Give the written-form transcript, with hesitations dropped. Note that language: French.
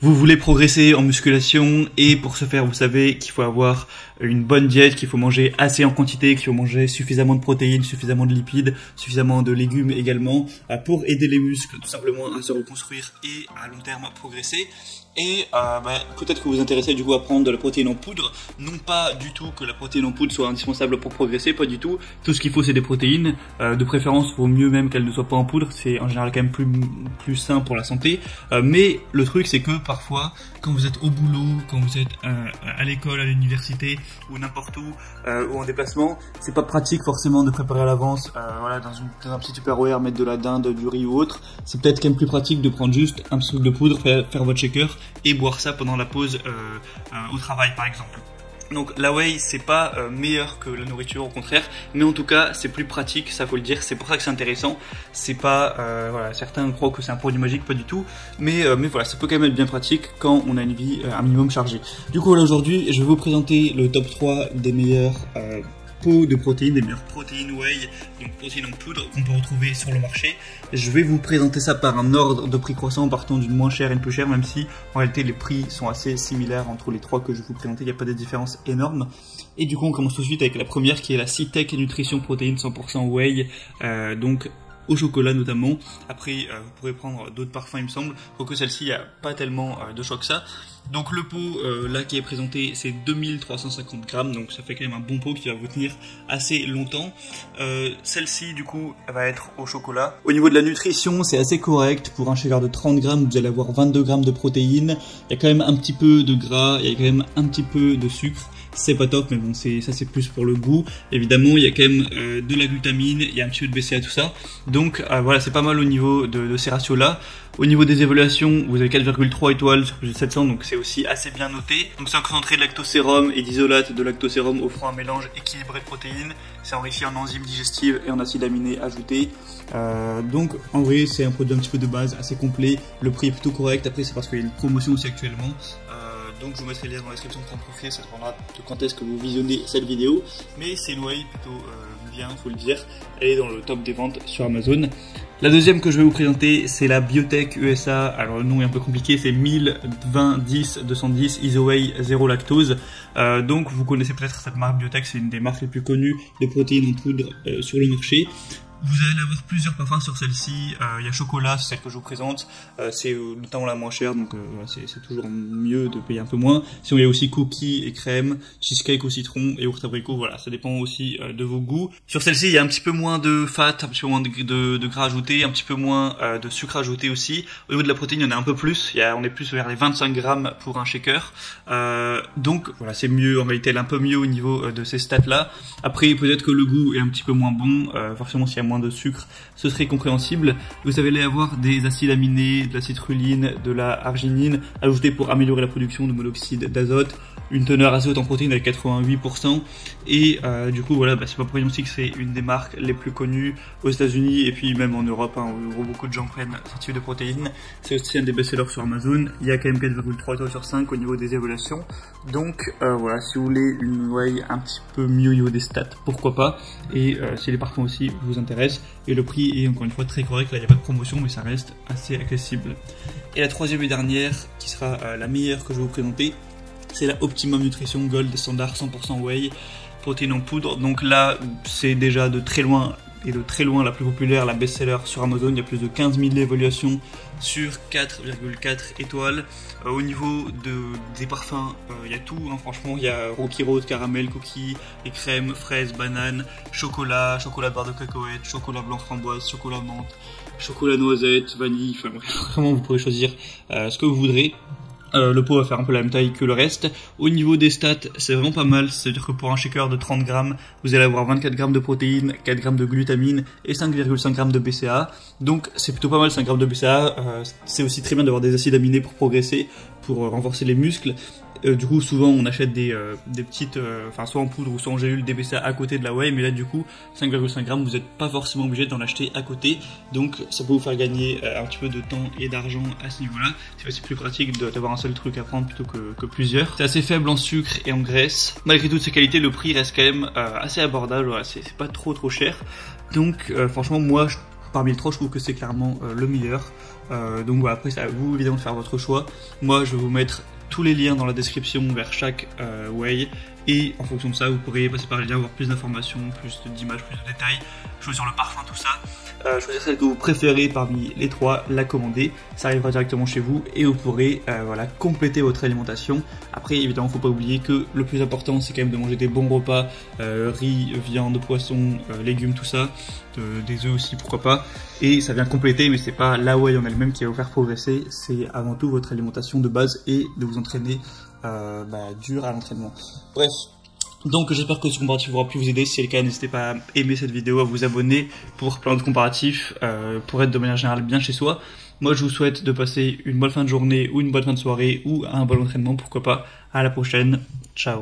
Vous voulez progresser en musculation et pour ce faire, vous savez qu'il faut avoir une bonne diète, qu'il faut manger assez en quantité, qu'il faut manger suffisamment de protéines, suffisamment de lipides, suffisamment de légumes également pour aider les muscles tout simplement à se reconstruire et à long terme progresser. Et peut-être que vous vous intéressez du coup à prendre de la protéine en poudre. Non pas du tout que la protéine en poudre soit indispensable pour progresser, pas du tout. Tout ce qu'il faut c'est des protéines. De préférence, vaut mieux même qu'elles ne soient pas en poudre. C'est en général quand même plus sain pour la santé. Mais le truc c'est que parfois, quand vous êtes au boulot, quand vous êtes à l'école, à l'université ou n'importe où ou en déplacement, c'est pas pratique forcément de préparer à l'avance. Voilà, dans un petit Tupperware, mettre de la dinde, du riz ou autre. C'est peut-être quand même plus pratique de prendre juste un petit truc de poudre, faire votre shaker et boire ça pendant la pause au travail par exemple. Donc la whey c'est pas meilleur que la nourriture, au contraire, mais en tout cas c'est plus pratique, ça faut le dire, c'est pour ça que c'est intéressant. C'est pas, voilà, certains croient que c'est un produit magique, pas du tout, mais voilà, ça peut quand même être bien pratique quand on a une vie un minimum chargée. Du coup voilà, aujourd'hui je vais vous présenter le top 3 des meilleurs pots de protéines, des meilleures protéines whey, donc protéines en poudre qu'on peut retrouver sur le marché. Je vais vous présenter ça par un ordre de prix croissant, partant d'une moins chère et une plus chère, même si en réalité les prix sont assez similaires entre les trois que je vais vous présenter, il n'y a pas de différence énorme. Et du coup on commence tout de suite avec la première qui est la Citec Nutrition Protéines 100% whey, donc au chocolat notamment. Après vous pourrez prendre d'autres parfums il me semble, quoique celle-ci il n'y a pas tellement de choix que ça. Donc le pot là qui est présenté c'est 2350 grammes, donc ça fait quand même un bon pot qui va vous tenir assez longtemps. Celle-ci du coup elle va être au chocolat. Au niveau de la nutrition c'est assez correct, pour un shaker de 30 grammes vous allez avoir 22 grammes de protéines, il y a quand même un petit peu de gras, il y a quand même un petit peu de sucre. C'est pas top, mais bon, ça c'est plus pour le goût. Évidemment, il y a quand même de la glutamine, il y a un petit peu de BCA, tout ça. Donc voilà, c'est pas mal au niveau de ces ratios-là. Au niveau des évaluations, vous avez 4,3 étoiles sur plus de 700, donc c'est aussi assez bien noté. Donc c'est un concentré de lactosérum et d'isolate de lactosérum offrant un mélange équilibré de protéines. C'est enrichi en enzymes digestives et en acides aminés ajoutés. Donc en vrai, c'est un produit un petit peu de base, assez complet. Le prix est plutôt correct. Après, c'est parce qu'il y a une promotion aussi actuellement. Donc je vous mettrai le lien dans la description pour en profiter, ça dépendra de quand est-ce que vous visionnez cette vidéo. Mais c'est une whey plutôt bien, faut le dire. Elle est dans le top des ventes sur Amazon. La deuxième que je vais vous présenter, c'est la Biotech USA. Alors le nom est un peu compliqué, c'est 1020-10-210 IsoWhey 0 lactose. Donc vous connaissez peut-être cette marque Biotech, c'est une des marques les plus connues de protéines en poudre sur le marché. Vous allez avoir plusieurs parfums sur celle-ci. Il y a chocolat, c'est celle que je vous présente. C'est notamment la moins chère, donc c'est toujours mieux de payer un peu moins. Sinon, il y a aussi cookies et crème, cheesecake au citron et ours abricot. Voilà, ça dépend aussi de vos goûts. Sur celle-ci, il y a un petit peu moins de fat, un petit peu moins de gras ajouté, un petit peu moins de sucre ajouté aussi. Au niveau de la protéine, il y en a un peu plus. On est plus vers les 25 grammes pour un shaker. Donc voilà, c'est mieux en réalité, elle est un peu mieux au niveau de ces stats-là. Après, peut-être que le goût est un petit peu moins bon. Forcément, s'il y a moins de sucre, ce serait compréhensible. Vous allez avoir des acides aminés, de la citrulline, de la arginine ajoutés pour améliorer la production de monoxyde d'azote, une teneur assez haute en protéines avec 88%. Et du coup voilà, c'est pas pour rien aussi que c'est une des marques les plus connues aux États-Unis et puis même en Europe, où beaucoup de gens prennent ce type de protéines. C'est aussi un des best-sellers sur Amazon. Il y a quand même 4,3 étoiles sur 5 au niveau des évaluations. Donc voilà, si vous voulez une whey un petit peu mieux au niveau des stats, pourquoi pas. Et si les parfums aussi vous intéressent. Et le prix est encore une fois très correct, là il n'y a pas de promotion mais ça reste assez accessible. Et la troisième et dernière, qui sera la meilleure que je vais vous présenter, c'est la Optimum Nutrition Gold Standard 100% whey, protéines en poudre. Donc là c'est déjà de très loin la plus populaire, la best-seller sur Amazon. Il y a plus de 15 000 évaluations sur 4,4 étoiles. Au niveau des parfums, il y a tout, franchement. Il y a Rocky Road, caramel, cookies, et crème, fraises, bananes, chocolat, chocolat barre de cacahuètes, chocolat blanc framboise, chocolat menthe, chocolat noisette, vanille. Enfin vraiment, vous pourrez choisir ce que vous voudrez. Le pot va faire un peu la même taille que le reste. Au niveau des stats, c'est vraiment pas mal. C'est-à-dire que pour un shaker de 30 grammes, vous allez avoir 24 grammes de protéines, 4 grammes de glutamine et 5,5 grammes de BCA. Donc c'est plutôt pas mal, 5 grammes de BCA. C'est aussi très bien d'avoir des acides aminés pour progresser, pour renforcer les muscles. Du coup souvent on achète des petites, soit en poudre ou soit en gélule, des BCA à côté de la whey, mais là du coup 5,5 grammes vous n'êtes pas forcément obligé d'en acheter à côté, donc ça peut vous faire gagner un petit peu de temps et d'argent à ce niveau là. C'est plus pratique d'avoir un seul truc à prendre plutôt que plusieurs. C'est assez faible en sucre et en graisse. Malgré toutes ces qualités, le prix reste quand même assez abordable, voilà, c'est pas trop cher, donc franchement moi parmi les trois, je trouve que c'est clairement le meilleur. Donc voilà, après c'est à vous évidemment de faire votre choix. Moi je vais vous mettre tous les liens dans la description vers chaque whey, et en fonction de ça vous pourrez passer par les liens, avoir plus d'informations, plus d'images, plus de détails, choisir le parfum, tout ça, choisir celle que vous préférez parmi les 3, la commander, ça arrivera directement chez vous et vous pourrez voilà, compléter votre alimentation. Après évidemment faut pas oublier que le plus important c'est quand même de manger des bons repas, riz, viande, poisson, légumes, tout ça, des œufs aussi pourquoi pas, et ça vient compléter, mais c'est pas la whey en elle-même qui va vous faire progresser, c'est avant tout votre alimentation de base et de vous entraîner dur à l'entraînement. Bref, donc j'espère que ce comparatif aura pu vous aider. Si c'est le cas, n'hésitez pas à aimer cette vidéo, à vous abonner pour plein d'autres comparatifs, pour être de manière générale bien chez soi. Moi je vous souhaite de passer une bonne fin de journée ou une bonne fin de soirée ou un bon entraînement, pourquoi pas. À la prochaine, ciao.